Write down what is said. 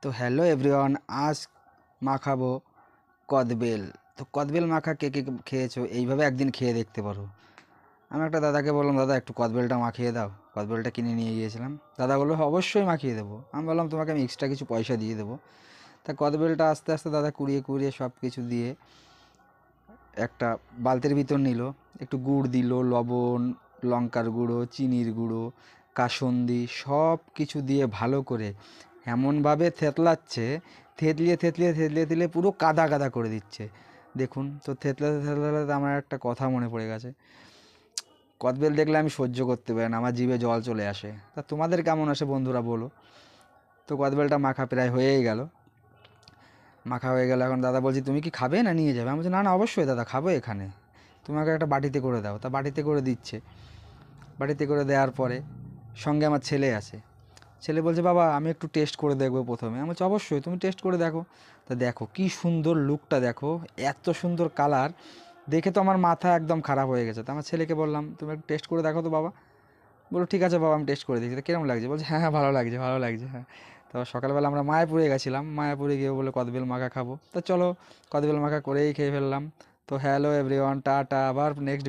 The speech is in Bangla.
তো হ্যালো এভরিওয়ান, আজ মাখাবো কদবেল। তো কদবেল মাখা কে কে খেয়েছো, এইভাবে একদিন খেয়ে দেখতে পারো। আমি একটা দাদাকে বললাম, দাদা একটু কদবেলটা মাখিয়ে দাও। কদবেলটা কিনে নিয়ে গিয়েছিলাম, দাদা বললো "হ্যাঁ, অবশ্যই মাখিয়ে দেবো"। আমি বললাম তোমাকে আমি এক্সট্রা কিছু পয়সা দিয়ে দেবো। তা কদবেলটা আস্তে আস্তে দাদা কুড়িয়ে কুড়িয়ে সব কিছু দিয়ে একটা বালতির ভিতর নিল, একটু গুড় দিল, লবণ, লঙ্কার গুঁড়ো, চিনির গুঁড়ো, কাসুন্দি সব কিছু দিয়ে ভালো করে এমনভাবে থেতলাচ্ছে, থেতলিয়ে থেতলিয়ে থেতলিয়ে থেতলিয়ে পুরো কাদা কাদা করে দিচ্ছে। দেখুন তো, থেতলাতে থেতলাতে আমার একটা কথা মনে পড়ে গেছে। কদবেল দেখলে আমি সহ্য করতে পারি না, আমার জিভে জল চলে আসে। তা তোমাদের কেমন আসে বন্ধুরা বলো। তো কদবেলটা মাখা প্রায় হয়েই গেল। মাখা হয়ে গেল, এখন দাদা বলছি তুমি কি খাবে না নিয়ে যাবে? আমি বলছি না না, অবশ্যই দাদা খাবো এখানে, তোমাকে একটা বাটিতে করে দাও। তা বাটিতে করে দিচ্ছে। বাটিতে করে দেওয়ার পরে সঙ্গে আমার ছেলে আছে। ছেলে বলছে বাবা আমি একটু টেস্ট করে দেখবো প্রথমে। আমি বলছি অবশ্যই, তুমি টেস্ট করে দেখো। তা দেখো কী সুন্দর লুকটা, দেখো এত সুন্দর কালার, দেখে তো আমার মাথা একদম খারাপ হয়ে গেছে। তো আমার ছেলেকে বললাম তুমি একটু টেস্ট করে দেখো তো বাবা। বলো ঠিক আছে বাবা, আমি টেস্ট করে দেখছি। তো কীরকম লাগছে? বলছে হ্যাঁ হ্যাঁ, ভালো লাগছে ভালো লাগছে, হ্যাঁ। তো সকালবেলা আমরা মায়াপুরে গেছিলাম, মায়াপুরে গিয়ে বলে কদবেল মাখা খাবো। তো চলো কদবেল মাখা করেই খেয়ে ফেললাম। তো হ্যালো এভরিওয়ান, টাটা, আবার নেক্সট